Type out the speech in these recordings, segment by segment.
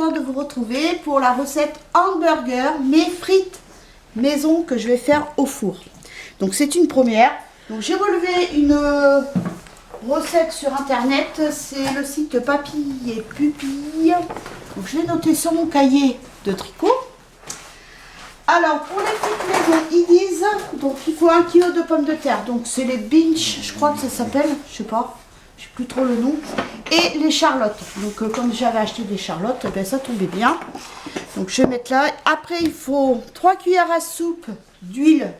contente de vous retrouver pour la recette hamburger, mes frites maison que je vais faire au four. Donc c'est une première. Donc j'ai relevé une recette sur internet, c'est le site Papille et Pupille. Donc je l'ai noté sur mon cahier de tricot. Alors pour les frites maison, ils disent donc il faut 1 kg de pommes de terre. Donc c'est les Binch, je crois que ça s'appelle, je sais pas. Je sais plus trop le nom. Et les charlottes. Donc comme j'avais acheté des charlottes, ben, ça tombait bien. Donc je vais mettre là. Après il faut 3 cuillères à soupe d'huile.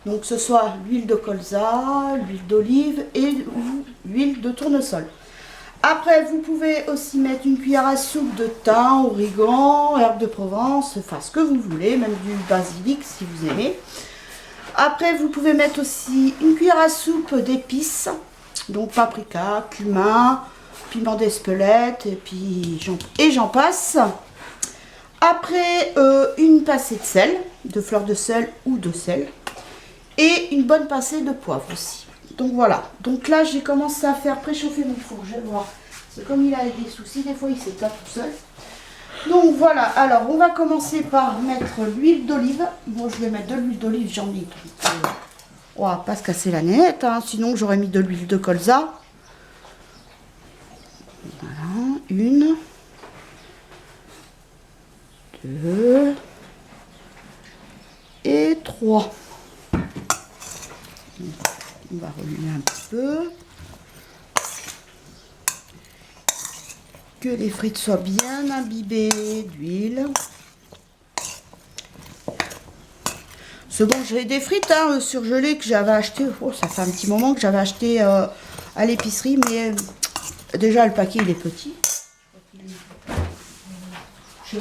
Donc que ce soit l'huile de colza, l'huile d'olive et l'huile de tournesol. Après vous pouvez aussi mettre une cuillère à soupe de thym, origan, herbe de Provence, enfin ce que vous voulez, même du basilic si vous aimez. Après vous pouvez mettre aussi une cuillère à soupe d'épices. Donc paprika, cumin, piment d'Espelette et puis j'en passe. Après une pincée de sel, de fleur de sel ou de sel. Et une bonne pincée de poivre aussi. Donc voilà. Donc là j'ai commencé à faire préchauffer mon four. Je vais voir. C'est comme il a des soucis, des fois il s'éteint tout seul. Donc voilà. Alors on va commencer par mettre l'huile d'olive. Bon je vais mettre de l'huile d'olive, j'en ai. On va pas se casser la nénette, hein, sinon j'aurais mis de l'huile de colza. Voilà, 1, 2 et 3. On va remuer un petit peu. Que les frites soient bien imbibées d'huile. C'est bon, j'ai des frites surgelées que j'avais acheté. Oh, ça fait un petit moment que j'avais acheté à l'épicerie, mais déjà le paquet il est petit. Mais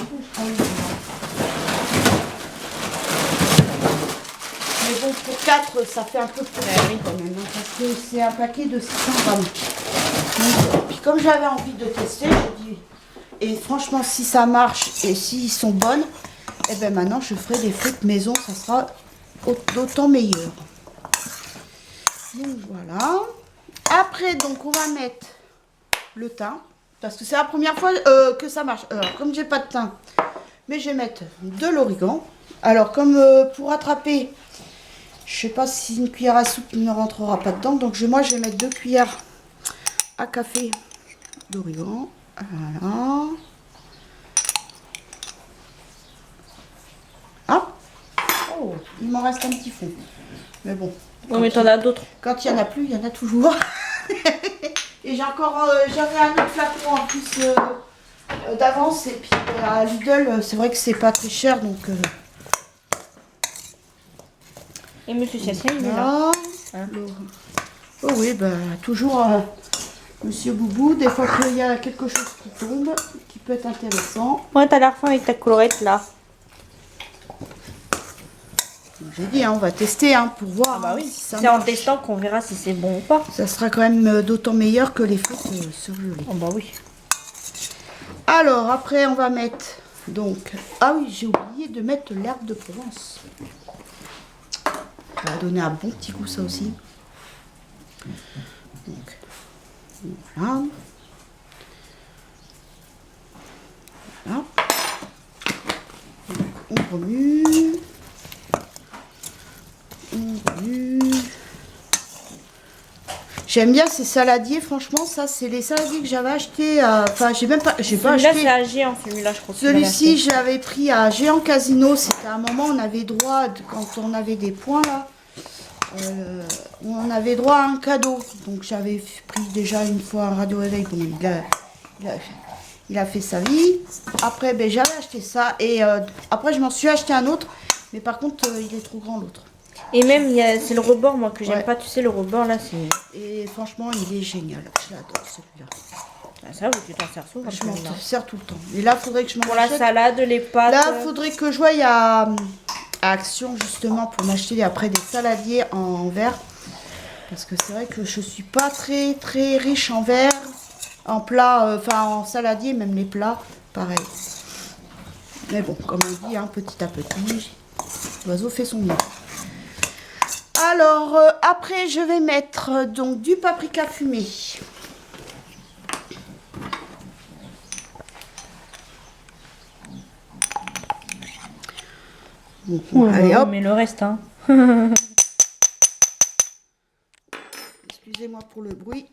bon, pour 4, ça fait un peu pour quand même, hein, parce que c'est un paquet de 600 grammes. Donc, puis comme j'avais envie de tester, je dis, et franchement, si ça marche et s'ils sont bonnes, et bien maintenant je ferai des frites maison, ça sera d'autant meilleur. Donc voilà. Après, donc on va mettre le thym, parce que c'est la première fois que ça marche. Alors, comme j'ai pas de thym, mais je vais mettre de l'origan. Alors, comme pour attraper, je sais pas si une cuillère à soupe ne rentrera pas dedans, donc moi je vais mettre 2 cuillères à café d'origan. Voilà. Ah, oh, il m'en reste un petit fond. Mais bon. Oui, mais t'en as d'autres. Quand il n'y en a plus, il y en a toujours. Et j'ai encore j'avais un autre flacon en plus d'avance. Et puis à Lidl, c'est vrai que c'est pas très cher. Donc, et Monsieur Chassin, il est là. Oh oui, bah, toujours Monsieur Boubou. Des fois qu'il y a quelque chose qui tombe, qui peut être intéressant. Ouais, t'as l'air fin avec ta colorette là. J'ai dit, hein, on va tester pour voir. Ah bah oui, si ça c'est en marche. testant qu'on verra si c'est bon ou pas. Ça sera quand même d'autant meilleur que les frites surgelées. Oh bah oui. Alors, après, on va mettre donc... Ah oui, j'ai oublié de mettre l'herbe de Provence. Ça va donner un bon petit goût, ça aussi. Donc, voilà. Voilà. Donc, on remue. J'aime bien ces saladiers, franchement, ça c'est les saladiers que j'avais acheté. Enfin, j'ai pas acheté. Celui-là c'est à Géant, celui-là je crois. Celui-ci, j'avais pris à Géant Casino. C'était à un moment, on avait droit, quand on avait des points là, on avait droit à un cadeau. Donc j'avais pris déjà une fois un radio réveil. Bon, il a fait sa vie. Après, ben, j'avais acheté ça. Et après, je m'en suis acheté un autre. Mais par contre, il est trop grand l'autre. Et même, c'est le rebord, moi, que j'aime Ouais. pas. Tu sais, le rebord, là, c'est... Et franchement, il est génial. J'adore celui-là. Ah, ça, oui, tu t'en sers souvent. Je m'en sers tout le temps. Et là, il faudrait que je m'en Pour la achète. salade, les pâtes... Là, il faudrait que je voie à Action, justement, pour m'acheter après des saladiers en verre. Parce que c'est vrai que je suis pas très, très riche en verre. En plat, enfin, en saladier, même les plats, pareil. Mais bon, comme on dit, petit à petit, l'oiseau fait son nid. Alors, après, je vais mettre donc du paprika fumé. Bon, allez hop. Mais le reste, hein. Excusez-moi pour le bruit.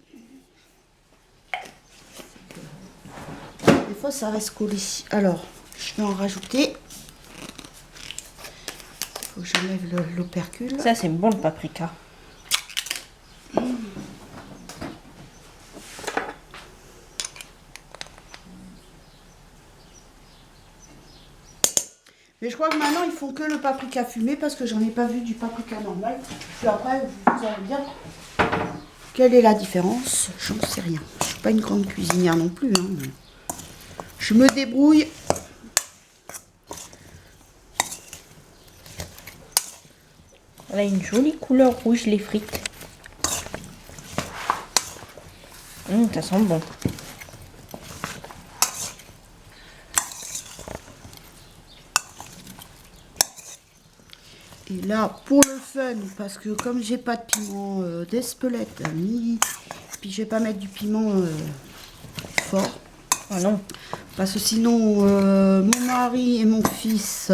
Des fois ça reste collé. Alors, je vais en rajouter. Faut que j'enlève l'opercule. Ça, c'est bon le paprika. Mais je crois que maintenant ils font que le paprika fumé parce que j'en ai pas vu du paprika normal. Puis après, vous allez me dire quelle est la différence. J'en sais rien. Je suis pas une grande cuisinière non plus. Hein, mais je me débrouille. Elle a une jolie couleur rouge, les frites. Ça sent bon. Et là, pour le fun, parce que comme j'ai pas de piment d'Espelette, puis je vais pas mettre du piment fort. Ah non. Parce que sinon, mon mari et mon fils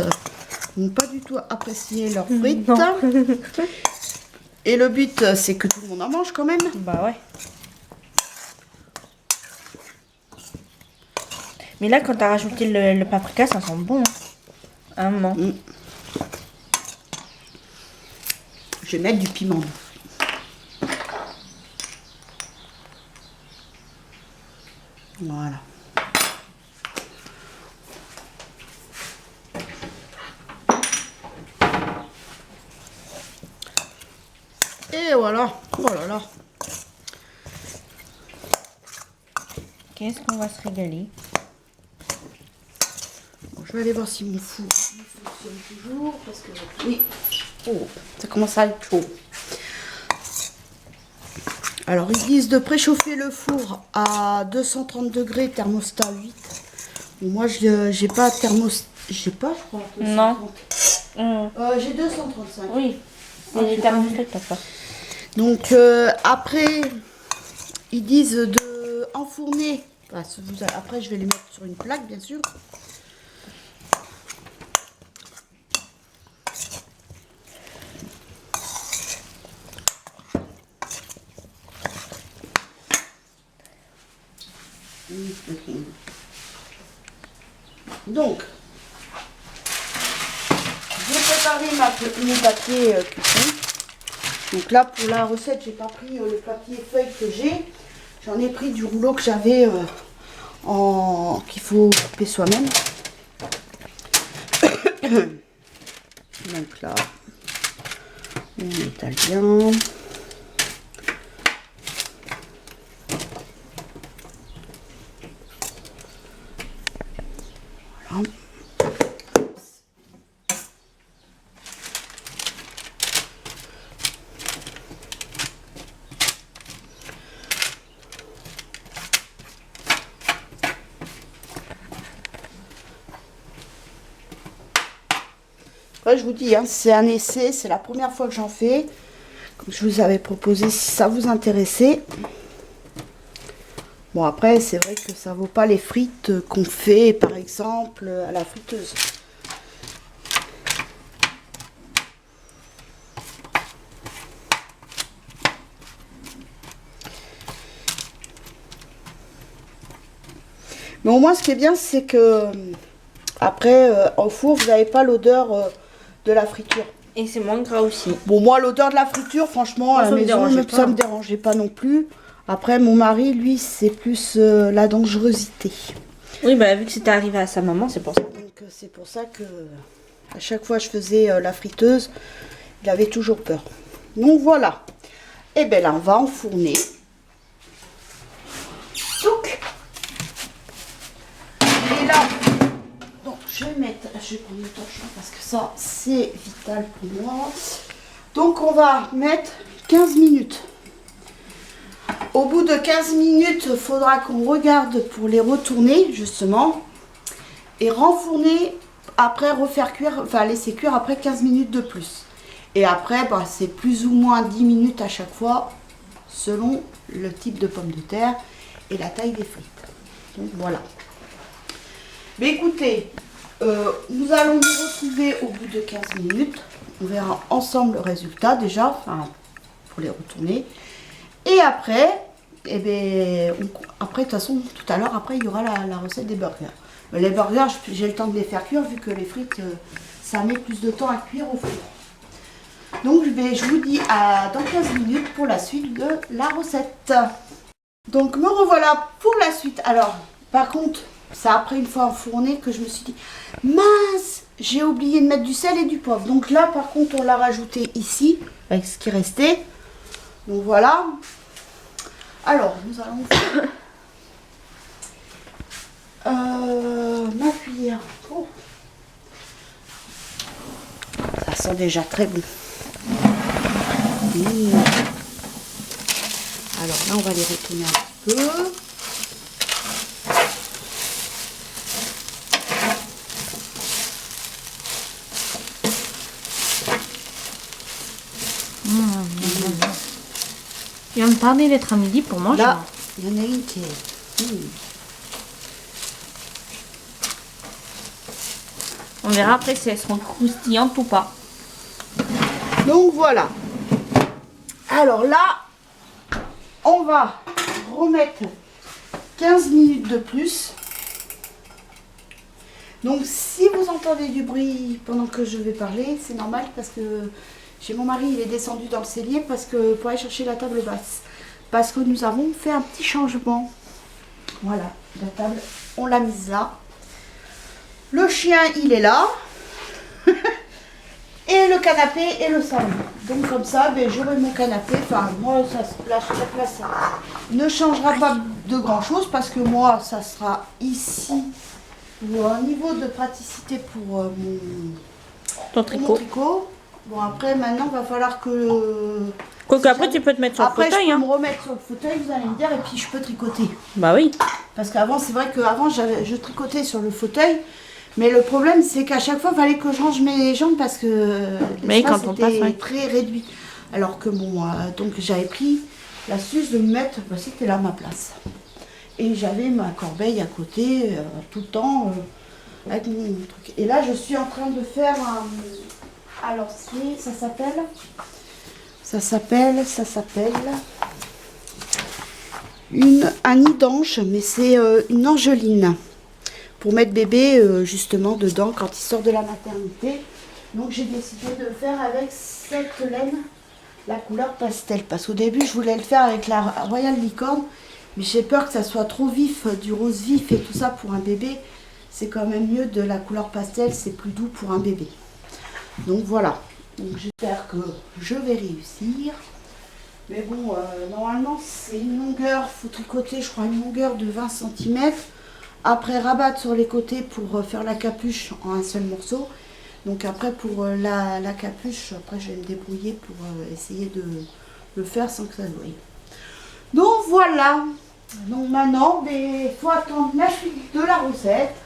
n'ont pas du tout apprécié leurs frites. Non. Et le but, c'est que tout le monde en mange quand même. Bah ouais. Mais là, quand t'as rajouté le paprika, ça sent bon. Hein. Un moment. Je vais mettre du piment. Voilà. Et voilà. Oh là là. Qu'est-ce qu'on va se régaler? Bon, je vais aller voir si mon four fonctionne toujours. Parce que oui. Oh, ça commence à être chaud. Alors ils disent de préchauffer le four à 230 degrés, thermostat 8. Bon, moi j'ai pas thermostat, j'ai pas je crois. 230. Non. J'ai 235. Oui. Ah, C'est les thermostats que t'as pas. Donc après ils disent de enfourner. Après je vais les mettre sur une plaque bien sûr. Donc, j'ai préparé mon papier cuisson. Donc là, pour la recette, j'ai pas pris le papier feuille que j'ai. J'en ai pris du rouleau que j'avais qu'il faut couper soi-même. Donc là, on étale bien. Voilà. Ouais, je vous dis, hein, c'est un essai, c'est la première fois que j'en fais. Comme je vous avais proposé, si ça vous intéressait. Bon, après, c'est vrai que ça vaut pas les frites qu'on fait, par exemple, à la friteuse. Mais au moins, ce qui est bien, c'est que après, au four, vous n'avez pas l'odeur de la friture. Et c'est moins gras aussi. Bon, moi, l'odeur de la friture, franchement, à la maison, ça me dérangeait pas non plus. Après, mon mari, lui, c'est plus la dangerosité. Oui, bah vu que c'était arrivé à sa maman, c'est pour ça. Donc, c'est pour ça que à chaque fois que je faisais la friteuse, il avait toujours peur. Donc, voilà. Et bien là, on va enfourner. Donc, et là, donc, je vais prendre le torchon parce que ça, c'est vital pour moi. Donc, on va mettre 15 minutes. Au bout de 15 minutes, il faudra qu'on regarde pour les retourner, justement. Et renfourner, après refaire cuire, enfin laisser cuire après 15 minutes de plus. Et après, bah, c'est plus ou moins 10 minutes à chaque fois, selon le type de pomme de terre et la taille des frites. Donc voilà. Mais écoutez, Nous allons nous retrouver au bout de 15 minutes. On verra ensemble le résultat déjà, enfin, pour les retourner. Et après, eh ben, après, de toute façon, tout à l'heure, après, il y aura la recette des burgers. Les burgers, j'ai le temps de les faire cuire, vu que les frites, ça met plus de temps à cuire au four. Donc, je vous dis dans 15 minutes pour la suite de la recette. Donc, me revoilà pour la suite. Alors, par contre, c'est après une fois enfourné que je me suis dit, mince, j'ai oublié de mettre du sel et du poivre. Donc là, par contre, on l'a rajouté ici, avec ce qui restait. Donc voilà. Alors, nous allons faire ma cuillère. Oh. Ça sent déjà très bon. Alors là, on va les retourner un peu. Il va me tarder d'être à midi pour manger. Là, il y en a une qui est... On verra après si elles seront croustillantes ou pas. Donc voilà. Alors là, on va remettre 15 minutes de plus. Donc si vous entendez du bruit pendant que je vais parler, c'est normal parce que chez mon mari, il est descendu dans le cellier pour aller chercher la table basse. Parce que nous avons fait un petit changement. Voilà, la table, on l'a mise là. Le chien, il est là. Et le canapé et le salon. Donc comme ça, ben, j'aurai mon canapé. Enfin, moi, la place ne changera pas de grand chose parce que moi, ça sera ici. Pour un niveau de praticité pour Ton mon tricot. Bon, après, maintenant, il va falloir que... Quoique après, tu peux te mettre sur après, le fauteuil. je peux Hein. me remettre sur le fauteuil, vous allez me dire, et puis je peux tricoter. Bah oui. Parce qu'avant, c'est vrai qu'avant, je tricotais sur le fauteuil. Mais le problème, c'est qu'à chaque fois, il fallait que je range mes jambes parce que l'espace était très réduit. Alors que bon, donc j'avais pris l'astuce de me mettre, bah, c'était là ma place. Et j'avais ma corbeille à côté, tout le temps, avec mon truc. Et là, je suis en train de faire un... Alors, ça s'appelle un nid d'ange, mais c'est une angeline. Pour mettre bébé justement dedans quand il sort de la maternité. Donc j'ai décidé de le faire avec cette laine, la couleur pastel. Parce qu'au début je voulais le faire avec la Royal Licorne, mais j'ai peur que ça soit trop vif, du rose vif et tout ça pour un bébé. C'est quand même mieux de la couleur pastel, c'est plus doux pour un bébé. Donc voilà, donc j'espère que je vais réussir. Mais bon, normalement c'est une longueur, faut tricoter je crois une longueur de 20 cm. Après, rabattre sur les côtés pour faire la capuche en un seul morceau. Donc après, pour la capuche, après je vais me débrouiller pour essayer de le faire sans que ça douille. Donc voilà. Donc maintenant, il faut attendre la suite de la recette.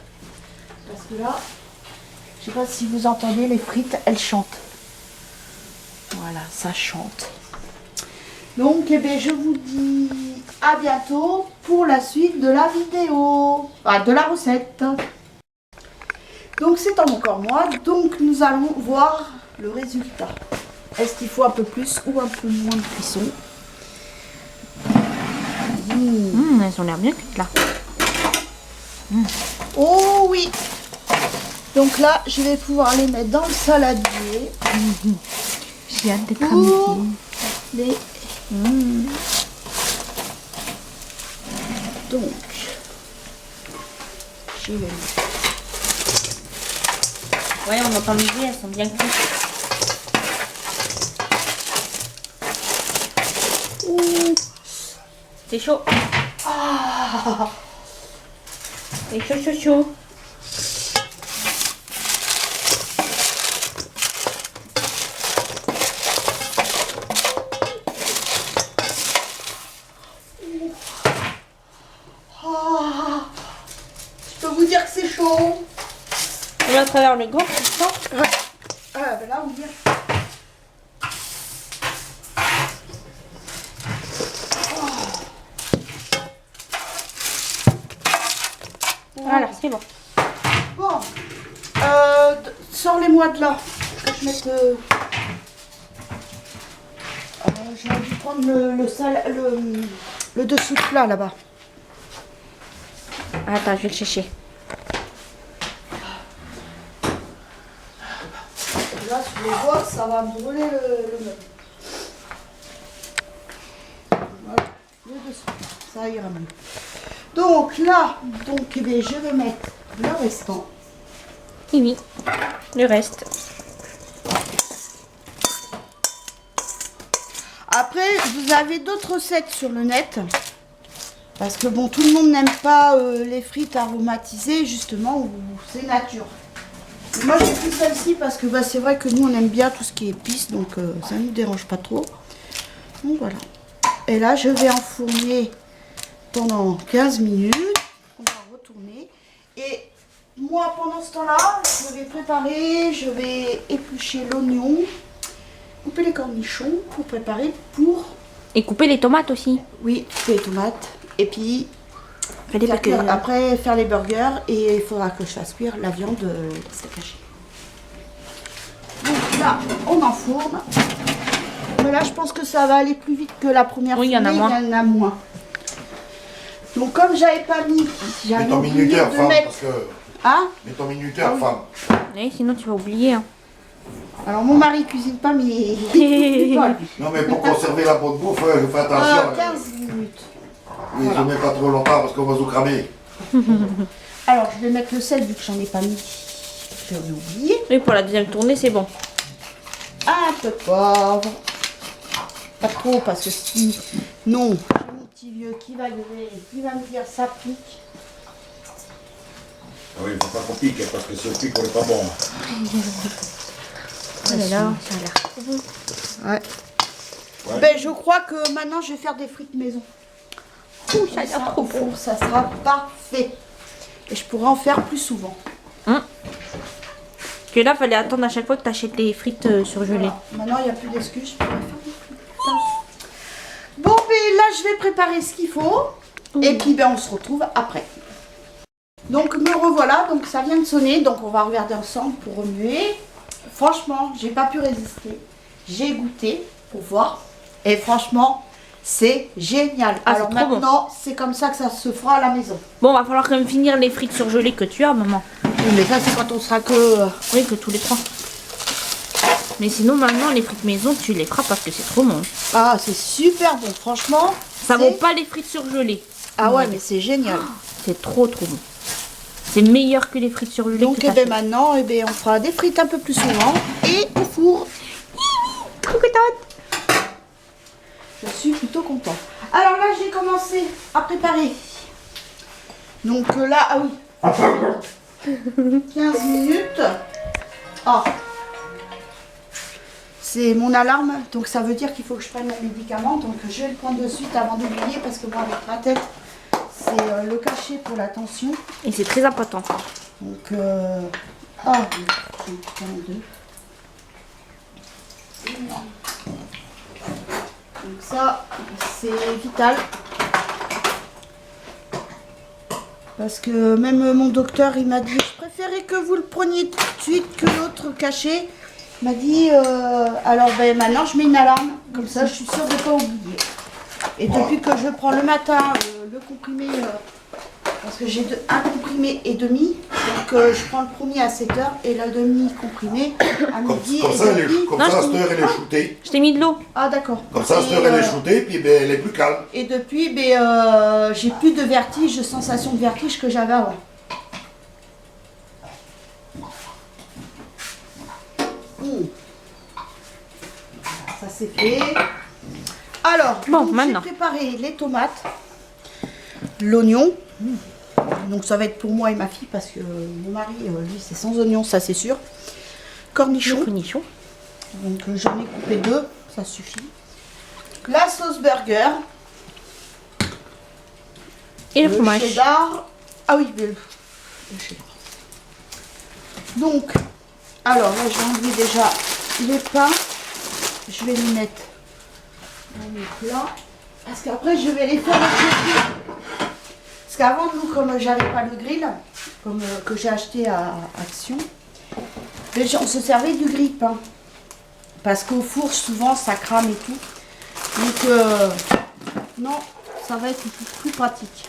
Parce que là, je sais pas si vous entendez, les frites, elles chantent. Voilà, ça chante. Donc, eh bien, je vous dis à bientôt pour la suite de la vidéo, de la recette. Donc, c'est encore moi. Donc, nous allons voir le résultat. Est-ce qu'il faut un peu plus ou un peu moins de cuisson? Elles ont l'air bien cuites là. Oh oui! Donc là, je vais pouvoir les mettre dans le saladier. J'ai hâte d'être à midi. Les... Donc, je vais mettre. Ouais, on entend midi, elles sont bien cuites. C'est chaud. Ah, C'est chaud, chaud, chaud. je peux vous dire que c'est chaud. On va à travers le gant, tu sens? Ouais. Ah, ben là, on dirait. Voilà, c'est bon. Bon, Sors-les-moi de là. Que je mette. J'aurais dû prendre le dessous de plat là-bas. Attends, je vais le chercher. Là, sur les bords, ça va brûler le meuble. Voilà, le dessous. Ça ira mieux. Donc là, eh bien, je vais mettre le restant. Oui, oui. Le reste. Après, vous avez d'autres recettes sur le net. Parce que bon, tout le monde n'aime pas les frites aromatisées, justement, où c'est nature. Et moi, j'ai pris celle-ci parce que bah, c'est vrai que nous, on aime bien tout ce qui est épices, donc ça ne nous dérange pas trop. Donc voilà. Et là, je vais enfourner pendant 15 minutes. On va retourner. Et moi, pendant ce temps-là, je vais préparer, je vais éplucher l'oignon, couper les cornichons pour préparer pour... Et couper les tomates aussi. Oui, couper les tomates. Et puis, Faire après, faire les burgers. Et il faudra que je fasse cuire la viande steak haché. Donc là, on enfourne. Mais là, je pense que ça va aller plus vite que la première fois. Oui, il y en a moins. Il y en a moins. Donc, comme j'avais pas mis... Mets ton minuteur, femme, parce que... Hein? Mets ton minuteur, Ah oui. femme. Oui, sinon tu vas oublier. Hein. Alors, mon mari cuisine pas, mais... il pas, lui. Non, mais pour conserver la bonne bouffe, je fais attention. 15 minutes. Oui, je mets pas trop longtemps parce qu'on va se cramer. Alors, je vais mettre le sel vu que j'en ai pas mis. J'avais oublié. Oui, pour la deuxième tournée, c'est bon. Un peu de poivre. Pas trop parce que si... Non. J'ai mon petit vieux qui va gueuler, qui va me dire ça pique. Ah oui, il faut pas qu'on pique parce que si on pique, on n'est pas bon. Oh là là, ça a l'air trop bon. Ouais. Ouais. Ben, je crois que maintenant, je vais faire des frites maison. Ouh, ça a l'air trop Au bon. four, ça sera parfait. Et je pourrai en faire plus souvent. Que là, fallait attendre à chaque fois que tu achètes les frites surgelées. Voilà. Maintenant, il n'y a plus d'excuses. Je pourrai faire des frites. Bon, ben là, je vais préparer ce qu'il faut. Et puis, ben, on se retrouve après. Donc, me revoilà. Donc, ça vient de sonner. Donc, on va regarder ensemble pour remuer. Franchement, j'ai pas pu résister. J'ai goûté pour voir. Et franchement, c'est génial. Ah, alors c'est trop maintenant, c'est comme ça que ça se fera à la maison. Bon, va falloir quand même finir les frites surgelées que tu as, maman. Oui, mais ça, c'est quand on sera que... Oui, que tous les trois. Mais sinon, maintenant, les frites maison, tu les feras parce que c'est trop bon. Ah, c'est super bon. Franchement, Ça c'est- vaut pas les frites surgelées. Ah ouais, mais c'est génial. C'est trop bon. C'est meilleur que les frites surgelées. Donc, que eh ben, t'achètes. maintenant, eh ben, on fera des frites un peu plus souvent et au four. Trop contente. Je suis plutôt contente. Alors là, j'ai commencé à préparer. Donc là, ah oui. 15 minutes. Ah. C'est mon alarme, donc ça veut dire qu'il faut que je prenne mon médicament. Donc je vais le prendre de suite avant d'oublier parce que moi, avec ma tête, c'est le cachet pour la tension. Et c'est très important. Donc, ah, j'ai un deux. Donc ça, c'est vital. Parce que même mon docteur, il m'a dit, je préférais que vous le preniez tout de suite que l'autre cachet. Il m'a dit, alors ben, maintenant je mets une alarme, comme ça je suis sûre de ne pas oublier. Et depuis que je prends le matin le comprimé, parce que j'ai un comprimé et demi, donc je prends le premier à 7h et le demi comprimé à midi Comme et ça, demi. comme Non, ça, je à cette heure, elle est shootée. Je t'ai mis de l'eau. Ah d'accord. Comme ça, à cette heure, elle est shootée, puis ben, elle est plus calme. Et depuis, ben, j'ai plus de vertige, de sensation de vertige que j'avais avant. Ça c'est fait. Alors, Bon, donc, maintenant. j'ai préparé les tomates, l'oignon. Donc ça va être pour moi et ma fille parce que mon mari, lui, c'est sans oignon, ça c'est sûr. Cornichons. Cornichons. Donc j'en ai coupé 2, ça suffit. La sauce burger. Et le fromage. Cheddar. Ah oui, le cheddar. Donc, alors là, je vais enlever déjà les pains. Je vais les mettre dans mes plats. Parce qu'après, je vais les faire réchauffer. Parce qu'avant, nous, comme j'avais pas le grill, comme que j'ai acheté à Action, Déjà, on se servait du grille-pain. Parce qu'au four, souvent, ça crame et tout. Donc, non, ça va être plus pratique.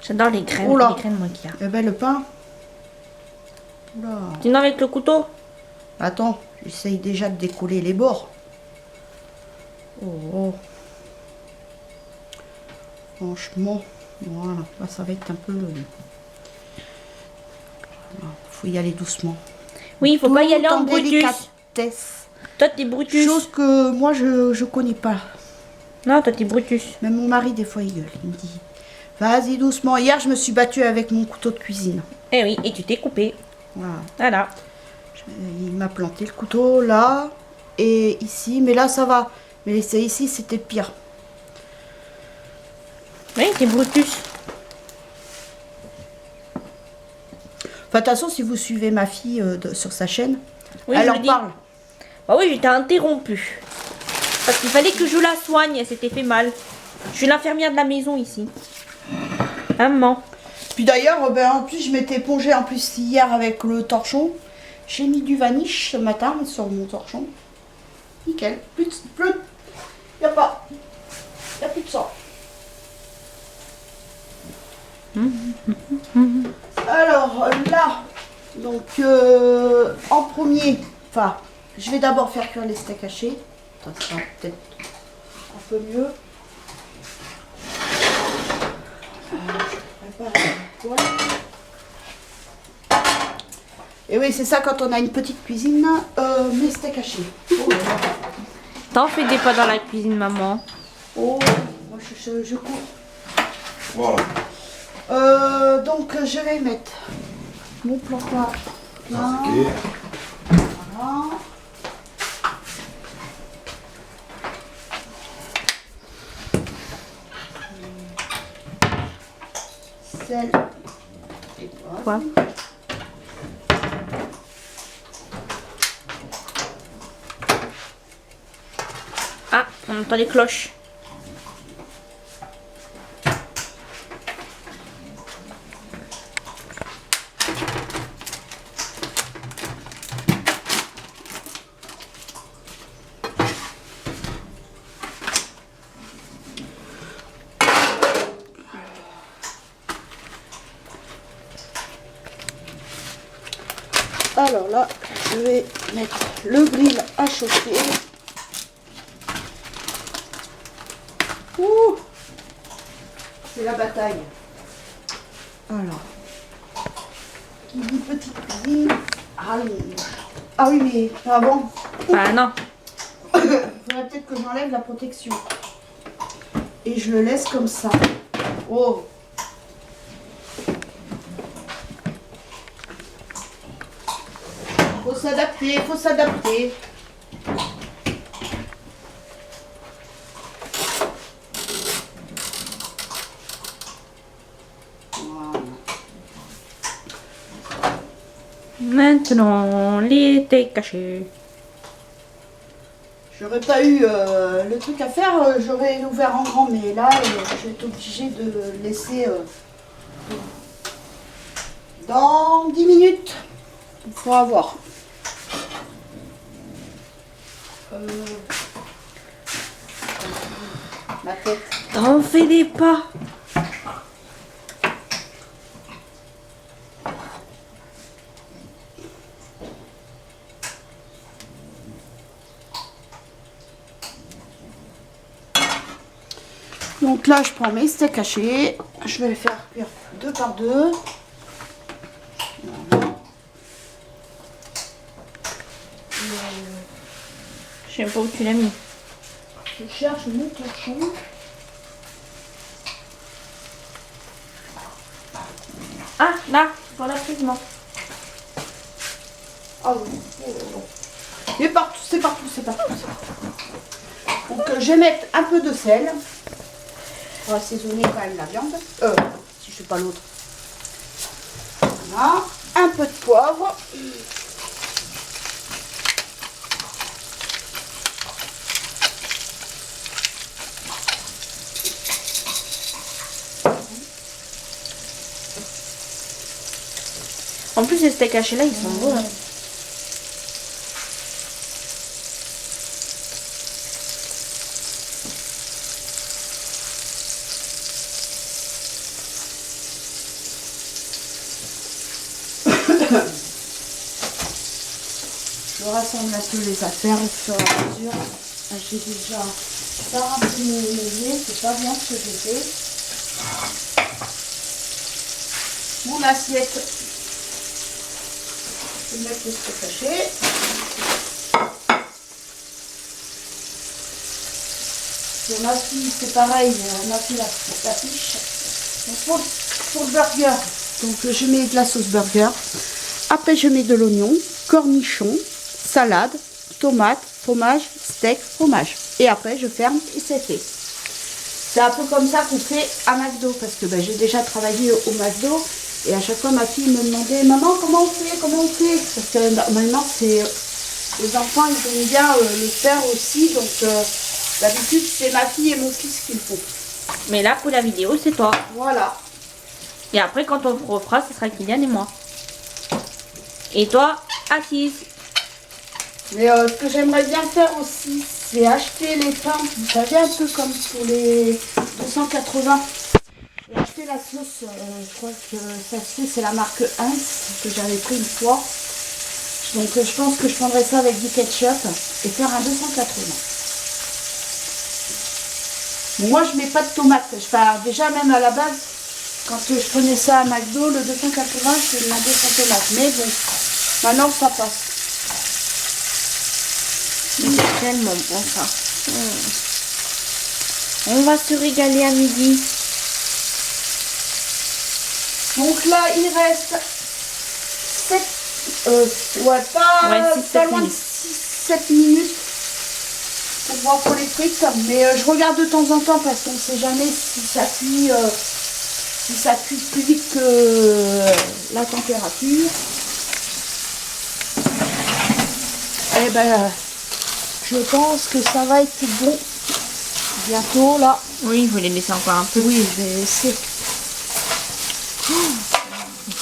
J'adore les graines, Oula. les graines moi qu'il y a. Eh ben, le pain. Oula. Sinon avec le couteau. Attends, j'essaye déjà de décoller les bords. Oh, oh. Franchement, voilà. Là, ça va être un peu... Faut y aller doucement. Oui, il faut pas y aller en Tout brutus. délicatesse. Toi t'es Brutus. Chose que moi, je connais pas. Non, toi t'es Brutus. Même mon mari, des fois, il gueule. Il me dit, vas-y doucement. Hier, je me suis battue avec mon couteau de cuisine. Eh oui, et tu t'es coupé. Voilà. Voilà. Il m'a planté le couteau là et ici. Mais là, ça va. Mais c'est ici, c'était pire. Oui, t'es Brutus. Enfin, de toute façon, si vous suivez ma fille sur sa chaîne, Oui, elle je en le dis. parle. Bah oui, j'étais interrompue. Parce qu'il fallait que je la soigne, elle s'était fait mal. Je suis l'infirmière de la maison ici. Maman. Puis d'ailleurs, ben, en plus, je m'étais épongée en plus hier avec le torchon. J'ai mis du vanish ce matin sur mon torchon. Nickel. Plus, y a pas. Y a plus de sang. Alors là, donc en premier, enfin, je vais d'abord faire cuire les steaks hachés. Ça sera peut-être un peu mieux. Je prépare la poêle. Et oui, c'est ça quand on a une petite cuisine, mes steaks hachés. Oh, T'en fais des pas dans la cuisine, maman. oh, moi je cours. Voilà. Donc je vais mettre mon plantoir plein. Ok. Voilà. Sel et poivre. Quoi? Ah, on entend les cloches. Alors là, je vais mettre le grill à chauffer. Ouh, c'est la bataille. Alors, qui dit petite cuisine, allonge. Ah oui, mais avant, Bah non. il faudrait peut-être que j'enlève la protection. Et je le laisse comme ça. Oh. Faut s'adapter, faut s'adapter. Voilà. Maintenant, les steaks cachés. J'aurais pas eu le truc à faire, j'aurais ouvert en grand, mais là, je vais être obligée de le laisser dans 10 minutes. Il faudra voir. Ma tête. T'en fais des pas. Donc là, je prends mes steaks hachés. Je vais les faire cuire 2 par 2. Voilà. Je sais pas où tu l'as mis. Je cherche mon torchon. Ah, là, voilà, absolument. Ah oui. Oh, oh, oh. Mais partout, c'est partout, c'est partout, c'est partout. Donc je vais mettre un peu de sel. On va assaisonner quand même la viande. Si je fais pas l'autre. Voilà. Un peu de poivre. En plus, les steaks hachés là, ils sont bons. Hein. Je rassemble un peu les affaires au fur et à mesure. J'ai déjà pas rempli mon évier, c'est pas bien ce que j'ai fait. Mon assiette. Je vais mettre le steak haché. Pour ma fille, c'est pareil, ma fille l'affiche. Donc pour le burger, donc je mets de la sauce burger. Après je mets de l'oignon, cornichon, salade, tomate, fromage, steak, fromage. Et après je ferme et c'est fait. C'est un peu comme ça qu'on fait à McDo parce que j'ai déjà travaillé au McDo et à chaque fois ma fille me demandait maman comment on fait, parce que maintenant c'est les enfants ils aiment bien le faire aussi donc d'habitude c'est ma fille et mon fils qui le font. Mais là pour la vidéo c'est toi. Voilà. Et après quand on le refera ce sera Kylian et moi. Et toi assise. Mais ce que j'aimerais bien faire aussi, c'est acheter les pains, vous savez, un peu comme pour les 280. Et acheter la sauce, je crois que ça se fait, c'est la marque Heinz, que j'avais pris une fois. Donc je pense que je prendrai ça avec du ketchup et faire un 280. Bon, moi je mets pas de tomates, déjà même à la base, quand je prenais ça à McDo, le 280, je demandais sans tomate. Mais bon, maintenant ça passe. C'est tellement bon ça. On va se régaler à midi. Donc là, il reste 7, pas loin de 6-7 minutes pour voir pour les frites. Mais je regarde de temps en temps parce qu'on ne sait jamais si ça cuit plus vite que la température. Et ben, je pense que ça va être bon bientôt là. Oui, il faut les laisser encore un peu. Oui, je vais laisser.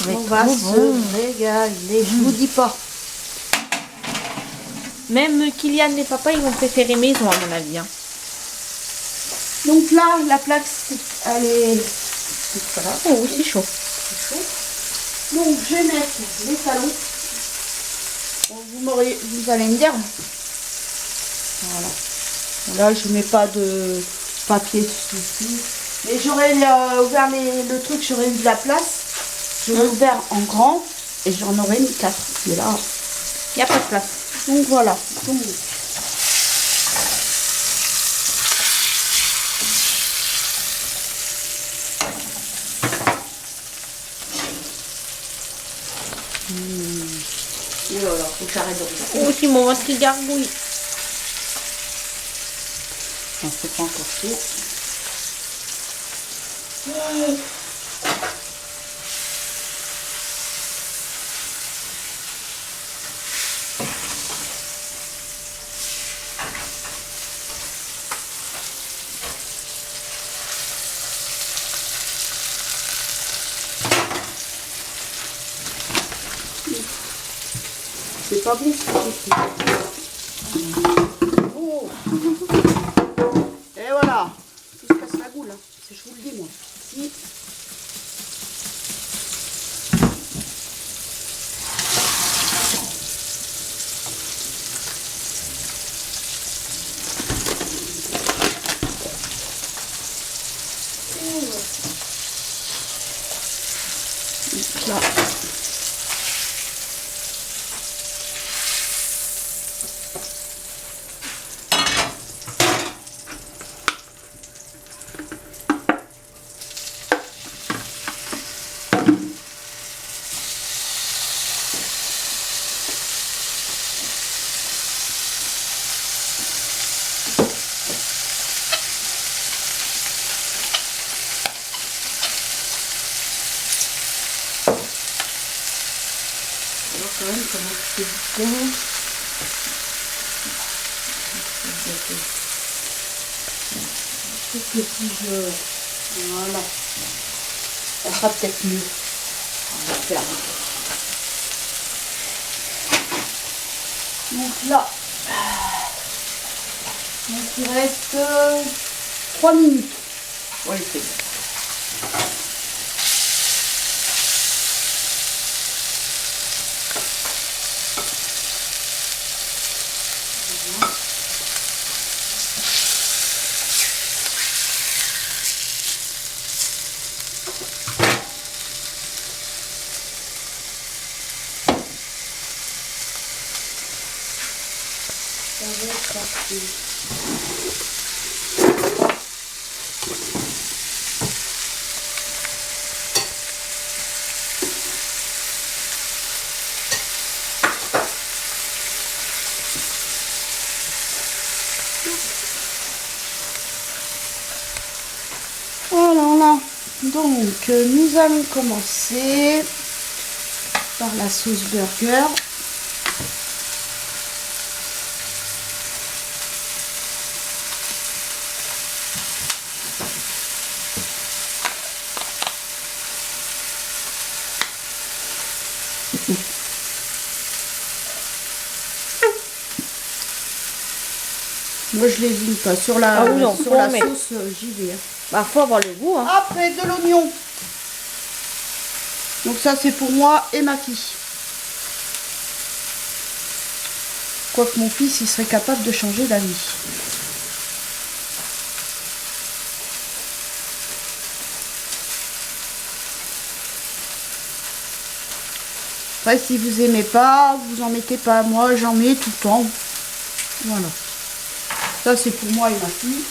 On va se régaler, je vous dis pas. Même Kylian et papa, ils vont préférer maison à mon avis. Hein. Donc là, la plaque, elle est... Voilà. Oh oui, c'est chaud. Donc je vais mettre les talons. Bon, vous allez me dire. Voilà. Là, je mets pas de papier dessus. Mais j'aurais ouvert le truc, j'aurais eu de la place. J'aurais ouvert en grand et j'en aurais mis 4. Mais là, il n'y a pas de place. Donc voilà. Donc, et voilà, faut que j'arrête de regarder. Oh, c'est mon ventre qui gargouille. Non, c'est pas encore chaud. C'est pas bon ce que j'ai fait. Oh. Et voilà. Tout se passe la boule. Hein. Je vous le dis moi. Si. Là. Quand même comment c'est bien. Je trouve que si je... Voilà. Ça sera peut-être mieux. On va faire. Donc là, donc il reste 3 minutes. Ouais, c'est bon. Ça va être parti. Voilà. Donc, nous allons commencer par la sauce burger. Moi, je lésine pas. Sur la, Ah oui, non, sur faut la en mettre. sauce, j'y vais. Hein. Bah, faut avoir le goût, hein. Après, de l'oignon. Donc ça, c'est pour moi et ma fille. Quoique mon fils, il serait capable de changer d'avis. Après, si vous aimez pas, vous en mettez pas. Moi, j'en mets tout le temps. Voilà. Ça, c'est pour moi et ma fille.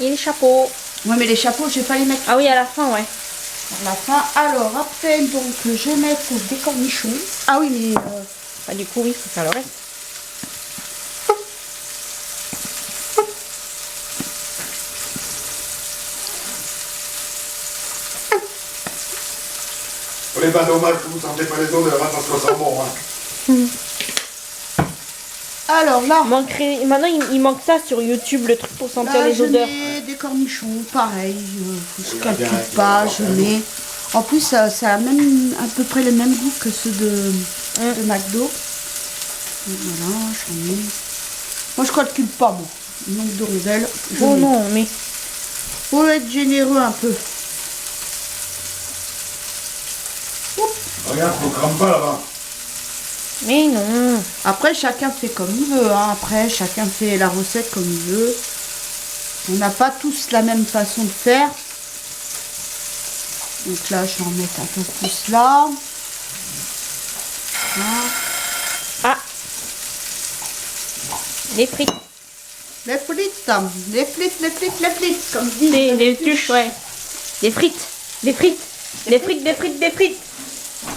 Et les chapeaux. Ouais, mais les chapeaux, je vais pas les mettre Ah oui, à la fin, ouais. à la fin. Alors, après, donc, je vais mettre des cornichons. Ah oui, mais... Bah, du coup, oui, faut faire le reste. On est pas dommage que vous sentez pas les odeurs, hein, parce que ça sent bon. Hein. Alors là, Maintenant, il manque ça sur YouTube, le truc pour sentir là les je odeurs. mets des cornichons, pareil. Je Regarde bien, calcule pas, je regarde. mets... En plus, ça a même à peu près le même goût que ceux de McDo. Donc voilà, j'en mets. Moi, je calcule pas, bon. Le nombre de rondelles. je Oh mets. non, mais... Faut être généreux un peu. Regarde, on crame pas là-bas. Mais non. Après, chacun fait comme il veut. Hein. Après, chacun fait la recette comme il veut. On n'a pas tous la même façon de faire. Donc là, je vais en mettre un peu plus là. Voilà. Ah. Les frites. Les frites, les frites, les frites, les frites, comme dit. Les tuches, ouais. Des frites. Des frites. Des frites, des frites, des frites.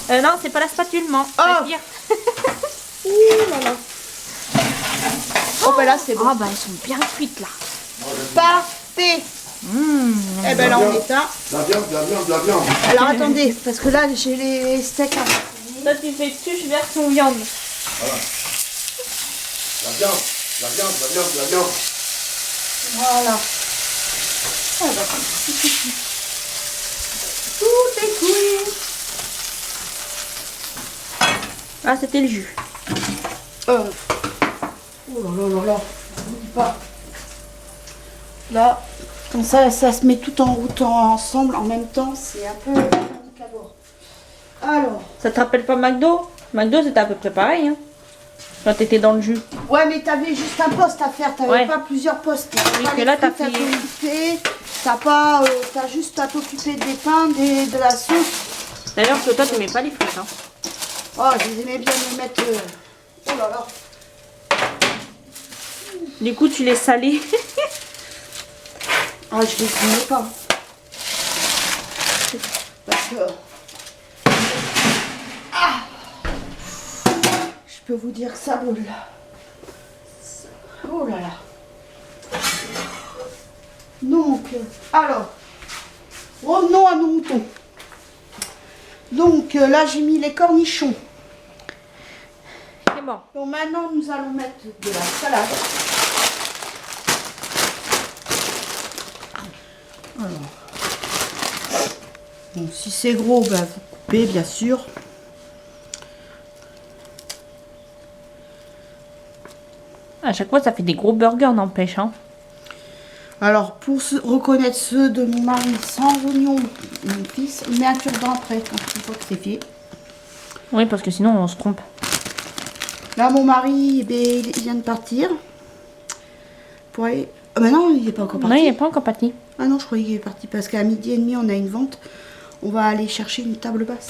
Non, c'est pas la spatule, non. Oh. Pire. Ouh là là. Oh, ben là, c'est bon. Ah bah elles sont bien cuites là. Parfait. Eh ben là, on éteint. La viande, la viande, la viande. Alors, attendez, parce que là, j'ai les steaks à Toi tu fais tuche version viande. Voilà. La viande, la viande, la viande, la viande. Voilà. Ah bah, tout est cuit. Ah c'était le jus. Oh là là là là. Je vous dis pas. Là, comme ça se met tout en route ensemble en même temps. C'est un peu handicapant. Alors. Ça te rappelle pas McDo? McDo c'était à peu près pareil hein. Quand t'étais dans le jus. Ouais, mais t'avais juste un poste à faire. T'avais Ouais. pas plusieurs postes. Oui, Pas que les là, t'as frites à fait- t'occuper. T'as pas, t'as juste à t'occuper des pains, de la sauce. D'ailleurs que toi t'aimais pas les frites hein. Oh, je les aimais bien les mettre. Oh là là. Du coup tu les salais. Ah, je les aimais pas. Parce que. Ah, je peux vous dire que ça brûle. Oh là là. Donc, alors, revenons à nos moutons. Donc là, j'ai mis les cornichons. C'est bon. Donc maintenant, nous allons mettre de la salade. Alors, bon, si c'est gros, bah, vous coupez, bien sûr. À chaque fois, ça fait des gros burgers, n'empêche. Hein. Alors, pour reconnaître ceux de mon mari sans oignon, mon fils, il met un cure-dent après, quand il voit que c'est fait. Oui, parce que sinon, on se trompe. Là, mon mari, eh ben, il vient de partir. Pour aller... Ah ben non, il n'est pas encore parti. Non, il n'est pas encore parti. Ah non, je croyais qu'il est parti parce qu'à 12h30, on a une vente. On va aller chercher une table basse.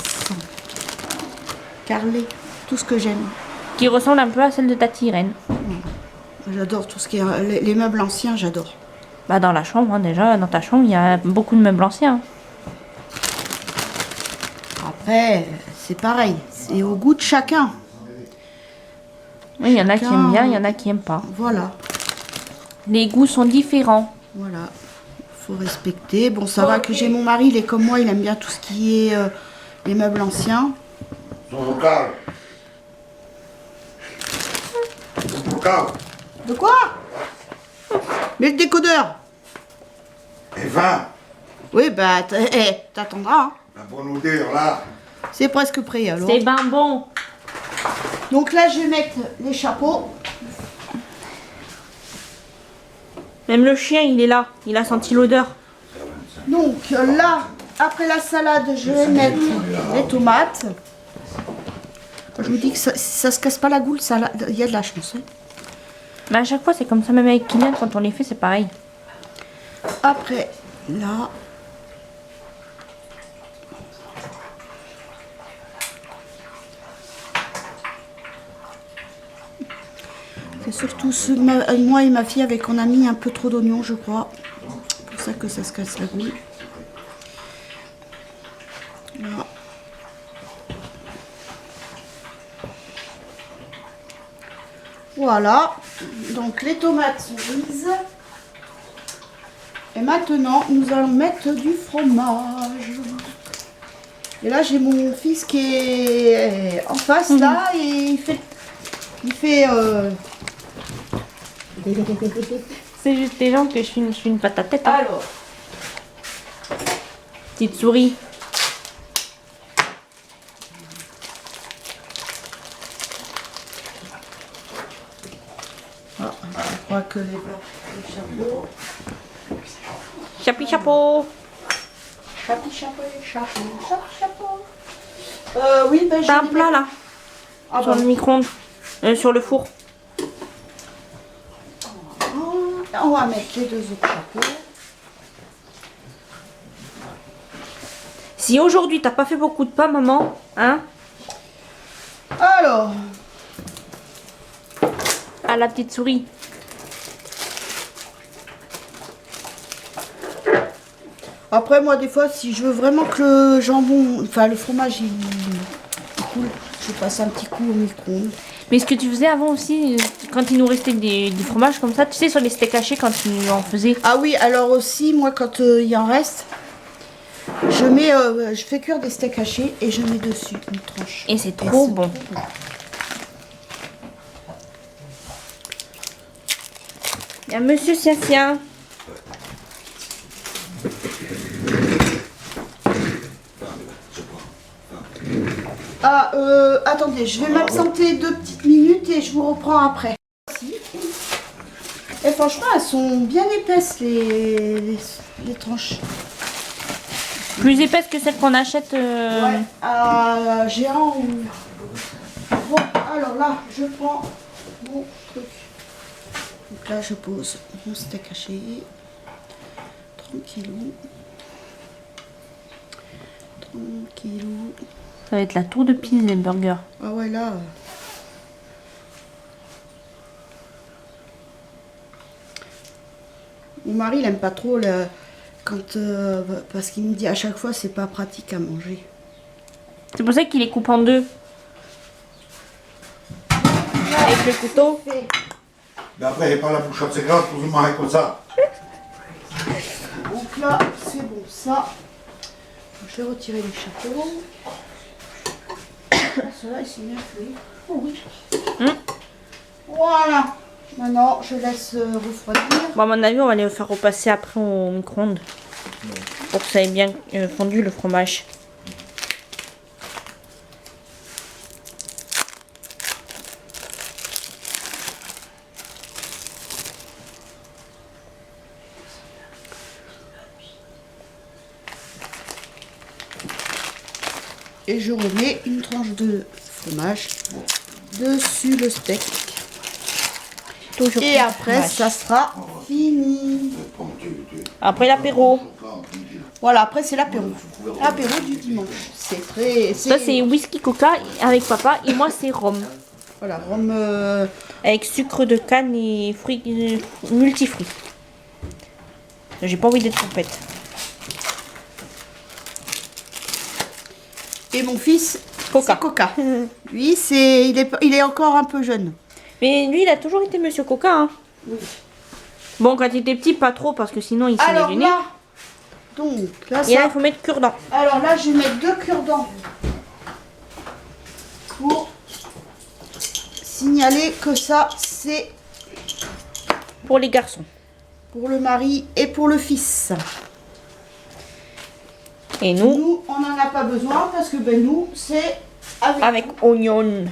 Carrelée, tout ce que j'aime. Qui ressemble un peu à celle de ta Irène. J'adore tout ce qui est... Les meubles anciens, j'adore. Bah, dans la chambre, hein, déjà, dans ta chambre, il y a beaucoup de meubles anciens. Après, c'est pareil. C'est au goût de chacun. Oui, il y en a qui aiment bien, il y en a qui aiment pas. Voilà. Les goûts sont différents. Voilà. Faut respecter. Bon, ça va que j'ai mon mari, il est comme moi, il aime bien tout ce qui est les meubles anciens. Son local. Son local. De quoi? Mais le décodeur. Et 20. Oui, bah, t'attendras. Hein. La bonne odeur, là. C'est presque prêt, alors. C'est ben bon. Donc là, je vais mettre les chapeaux. Même le chien, il est là. Il a senti l'odeur. Donc là, après la salade, je vais mettre les tomates. Je vous dis que ça se casse pas la goule, ça, il y a de la chance. Hein. Mais à chaque fois, c'est comme ça, même avec Kylian, quand on les fait, c'est pareil. Après, là... C'est surtout moi et ma fille avec on a mis un peu trop d'oignons, je crois. C'est pour ça que ça se casse la goule. Là. Voilà. Donc les tomates sont grises. Et maintenant, nous allons mettre du fromage. Et là, j'ai mon fils qui est en face là et il fait C'est juste des gens que je suis une patate tête. Hein. alors. Petite souris. Ah, je crois que les chapeaux. Chapi chapeau. Chapi chapeau, chapeau, chapi chapeau. Oui, ben T'as un plat là. Ah, Sur bah. le micro-ondes. Sur le four. On va mettre les deux autres chapeaux. Si aujourd'hui t'as pas fait beaucoup de pain, maman, hein? Alors, À la petite souris. après moi des fois si je veux vraiment que le jambon, enfin le fromage il coule, je passe un petit coup au micro-ondes. Mais ce que tu faisais avant aussi, quand il nous restait du fromage comme ça, tu sais, sur les steaks hachés, quand tu en faisais. Ah oui, alors aussi moi quand il en reste, je fais cuire des steaks hachés et je mets dessus une tranche. Et c'est trop bon. Il y a Monsieur Siasia. Ah, attendez, je vais m'absenter 2 petites minutes et je vous reprends après. Et franchement, elles sont bien épaisses les tranches. Plus épaisse que celle qu'on achète. Ouais, à géant ou... Bon, alors là, je prends mon truc. Donc là, je pose mon steak haché. Tranquillou. Tranquillou. Ça va être la tour de Pise, les burgers. Ah ouais, là... Mon mari, il aime pas trop quand... parce qu'il me dit à chaque fois, c'est pas pratique à manger. C'est pour ça qu'il les coupe en deux. Avec le couteau. Mais après, il n'y a pas la bouche assez grave pour se manger comme ça. ça, je vais retirer les chapeaux. Cela il s'est bien fait. Oh oui. Voilà. Maintenant, je laisse refroidir. Bon, à mon avis, on va les faire repasser après au micro-ondes. Pour que ça ait bien fondu le fromage. Et je remets une tranche de fromage dessus le steak. Toujours Et plus de après, fromage. ça sera fini. Après l'apéro. Voilà, après c'est l'apéro. L'apéro du dimanche. C'est très... Ça, c'est whisky coca avec papa. Et moi, c'est rhum. Voilà, rhum... Avec sucre de canne et fruits multifruits. J'ai pas envie d'être pompette. Et mon fils, Coca. c'est Coca. Lui, il est encore un peu jeune. Mais lui, il a toujours été Monsieur Coca. Hein. Oui. Bon, quand il était petit, pas trop, parce que sinon, il s'en est Alors gêné. là, donc, là, Et là, ça... il faut mettre cure-dent. Alors là, je vais mettre 2 cure-dents pour signaler que ça, c'est Pour les garçons. pour le mari et pour le fils. Et nous, Nous, on n'en a pas besoin parce que ben, nous, c'est avec oignon.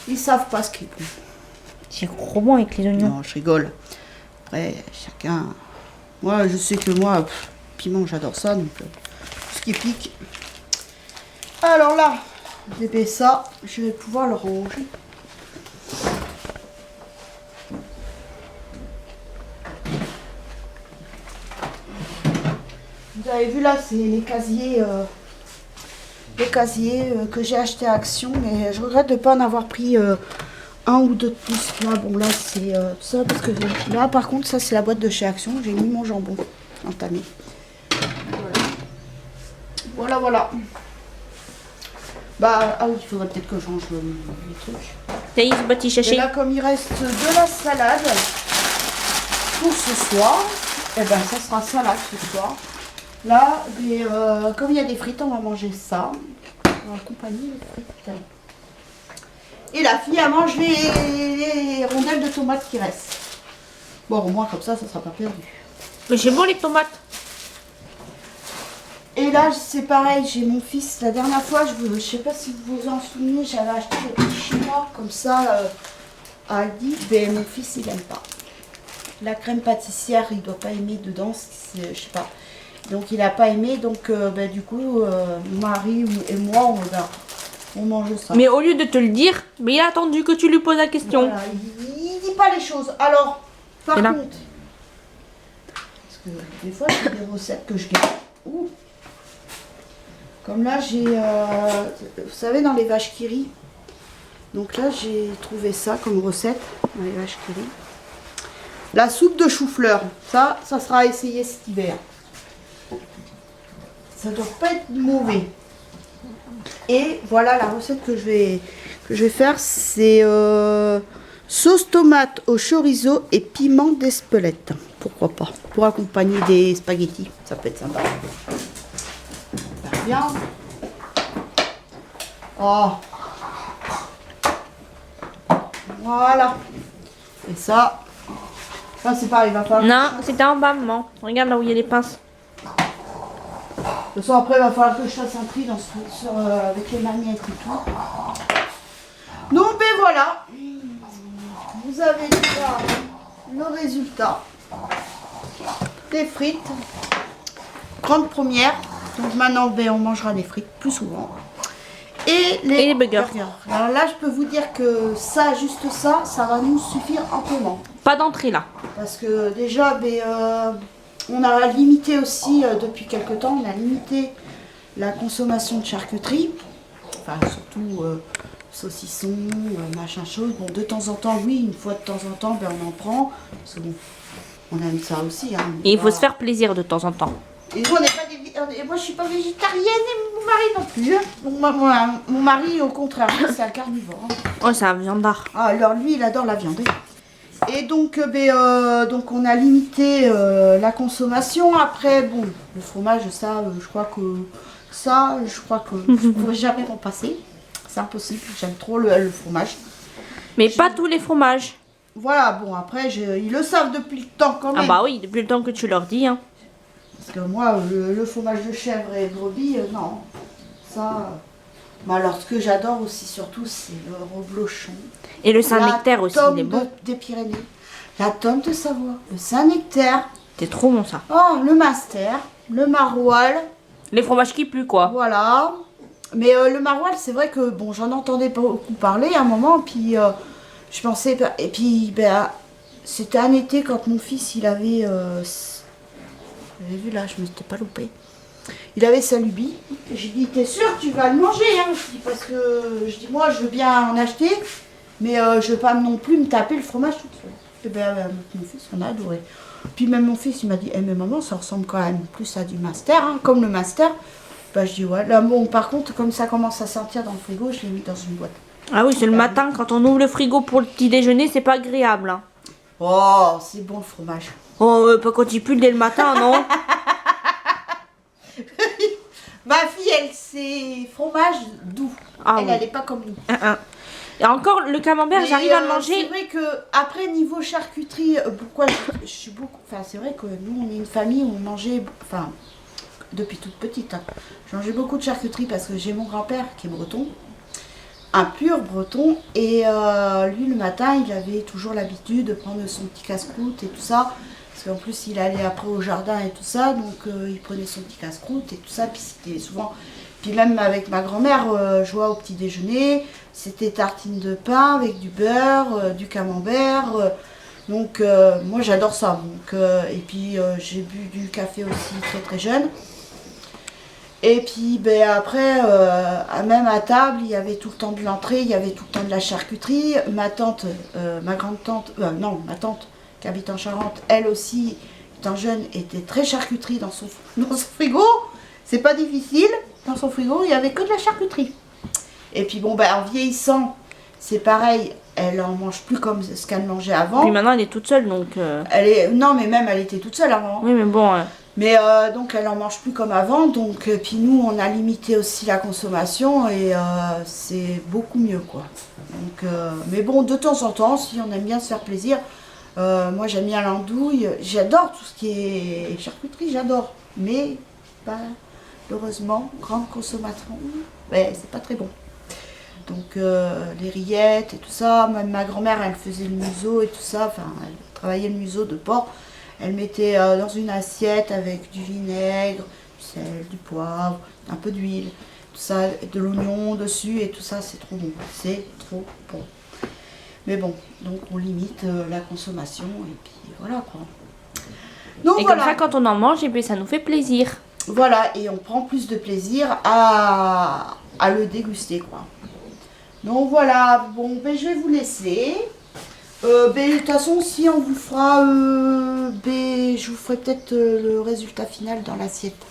Ils savent pas ce qu'ils font. C'est trop bon avec les oignons. Non, je rigole. Après, chacun... Moi, je sais que moi, piment, j'adore ça. Donc, tout ce qui pique. Alors là, bébé, ça, je vais pouvoir le ranger. Vous avez vu là, c'est les casiers que j'ai acheté à Action, mais je regrette de ne pas en avoir pris un ou deux de plus. Là, bon, là, c'est ça, parce que là, par contre, ça, c'est la boîte de chez Action. J'ai mis mon jambon entamé. Voilà, voilà. Bah, ah oui, il faudrait peut-être que je range les trucs. Taïs, bâti Et chaché. là, comme il reste de la salade pour ce soir, eh ben, ça sera salade ce soir. Là, comme il y a des frites, on va manger ça. On va accompagner les frites. Et la fille, elle mange les rondelles de tomates qui restent. Bon, au moins, comme ça sera pas perdu. Mais j'ai bon les tomates. Et là, c'est pareil, j'ai mon fils. La dernière fois, je sais pas si vous vous en souvenez, j'avais acheté des petits chinois comme ça à Aldi. Mais mon fils, il aime pas. La crème pâtissière, il doit pas aimer dedans, je sais pas. Donc il a pas aimé, donc du coup, mon mari et moi, on mange ça. Mais au lieu de te le dire, mais il a attendu que tu lui poses la question. Voilà, il dit pas les choses. Alors, par Et là. contre, parce que des fois, j'ai des recettes que je garde. Ouh. Comme là, j'ai, vous savez, dans les vaches qui rient. Donc là, j'ai trouvé ça comme recette dans les vaches qui rient. La soupe de chou-fleur, ça sera à essayer cet hiver. Ça doit pas être mauvais. Et voilà la recette que je vais faire, c'est sauce tomate au chorizo et piment d'Espelette. Pourquoi pas? Pour accompagner des spaghettis, ça peut être sympa. Bien. Oh. Voilà. Et ça c'est pareil, il va falloir... Non, c'était en bas, maman. Regarde là où il y a les pinces. De toute façon, après, il va falloir que je fasse un tri avec les marmiettes et tout. Donc, ben voilà. Vous avez déjà le résultat des frites. Grande première. Donc maintenant, ben, on mangera des frites plus souvent. Et les burgers. Alors là, je peux vous dire que ça, juste ça, ça va nous suffire amplement. Pas d'entrée là. Parce que déjà, on a limité aussi, depuis quelques temps, on a limité la consommation de charcuterie. Enfin, surtout saucissons, machin chose. Bon, de temps en temps, oui, une fois de temps en temps, on en prend. Parce que bon, on aime ça aussi. Hein, Et il faut se faire plaisir de temps en temps. Et nous, moi, je suis pas végétarienne et mon mari non plus. Hein. Donc, mon mari, au contraire, lui, c'est un carnivore. Hein. Oh, c'est un viandard. Ah, alors lui, il adore la viande. Et donc, donc on a limité la consommation. Après, bon, le fromage, ça, je crois que je ne pourrais jamais m'en passer. C'est impossible. J'aime trop le fromage. Mais pas tous les fromages. Voilà, bon, après, ils le savent depuis le temps quand même. Ah bah oui, depuis le temps que tu leur dis. Hein. Parce que moi, le fromage de chèvre et de brebis, non. Ça. Mais alors, ce que j'adore aussi, surtout, c'est le reblochon. Et le Saint-Nectaire aussi, il est bon. Des Pyrénées. La tome de Savoie. Le Saint-Nectaire. C'est trop bon ça. Oh, le Master. Le Maroilles. Les fromages qui puent quoi. Voilà. Mais le Maroilles, c'est vrai que bon, j'en entendais beaucoup parler à un moment, puis je pensais, et puis ben, c'était un été quand mon fils il avait, vous avez vu là, je me suis pas loupée. Il avait sa lubie. J'ai dit, t'es sûr tu vas le manger, hein? Je dis parce que je dis moi je veux bien en acheter, mais je veux pas non plus me taper le fromage toute seule. Et ben mon fils on a adoré. Puis même mon fils il m'a dit, mais maman ça ressemble quand même plus à du Master, hein, comme le Master. Bah je dis ouais, là bon par contre comme ça commence à sortir dans le frigo, je l'ai mis dans une boîte. Ah oui, c'est le matin quand on ouvre le frigo pour le petit déjeuner, c'est pas agréable. Hein. Oh, c'est bon le fromage. Oh, pas quand il pue dès le matin, non. Ma fille, elle, c'est fromage doux. Ah elle, oui. elle est pas comme nous. Et encore, le camembert, Mais, j'arrive à le manger. C'est vrai que après niveau charcuterie, pourquoi je suis beaucoup. Enfin, c'est vrai que nous, on est une famille où on mangeait. Enfin, depuis toute petite. Hein, je mangeais beaucoup de charcuterie parce que j'ai mon grand-père qui est breton. Un pur breton. Et lui, le matin, il avait toujours l'habitude de prendre son petit casse-croûte et tout ça. Parce qu'en plus, il allait après au jardin et tout ça. Donc, il prenait son petit casse-croûte et tout ça. Puis c'était souvent. Puis même avec ma grand-mère, je vois au petit déjeuner, c'était tartine de pain avec du beurre, du camembert. Donc, moi, j'adore ça. Donc, et puis, j'ai bu du café aussi très très jeune. Et puis ben, après, même à table, il y avait tout le temps de l'entrée, il y avait tout le temps de la charcuterie. Ma tante, ma grande-tante, non, ma tante qui habite en Charente, elle aussi, étant jeune, était très charcuterie dans son frigo. C'est pas difficile, dans son frigo, il n'y avait que de la charcuterie. Et puis bon, ben, en vieillissant, c'est pareil, elle en mange plus comme ce qu'elle mangeait avant. Puis maintenant, elle est toute seule, donc... Non, mais même, elle était toute seule avant. Oui, mais bon... Mais donc elle en mange plus comme avant, donc puis nous on a limité aussi la consommation et c'est beaucoup mieux quoi. Donc, mais bon de temps en temps, si on aime bien se faire plaisir, moi j'aime bien l'andouille, j'adore tout ce qui est charcuterie, j'adore. Mais heureusement, grande consommation, c'est pas très bon. Donc les rillettes et tout ça, même ma grand-mère elle faisait le museau et tout ça, enfin elle travaillait le museau de porc. Elle mettait dans une assiette avec du vinaigre, du sel, du poivre, un peu d'huile, tout ça, de l'oignon dessus et tout ça, c'est trop bon. C'est trop bon. Mais bon, donc on limite la consommation et puis voilà quoi. Donc, et voilà. Comme ça, quand on en mange, et puis ça nous fait plaisir. Voilà, et on prend plus de plaisir à le déguster quoi. Donc voilà, bon, ben je vais vous laisser. De toute façon, si on vous fera, je vous ferai peut-être le résultat final dans l'assiette.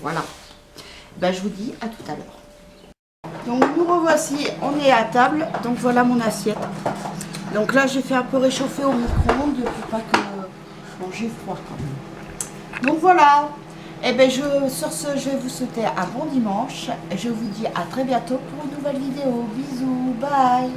Voilà. Ben, je vous dis à tout à l'heure. Donc nous revoici, on est à table. Donc voilà mon assiette. Donc là, j'ai fait un peu réchauffer au micro-ondes pour pas que j'ai froid. Donc voilà. Et ben sur ce, je vais vous souhaiter un bon dimanche. Je vous dis à très bientôt pour une nouvelle vidéo. Bisous, bye.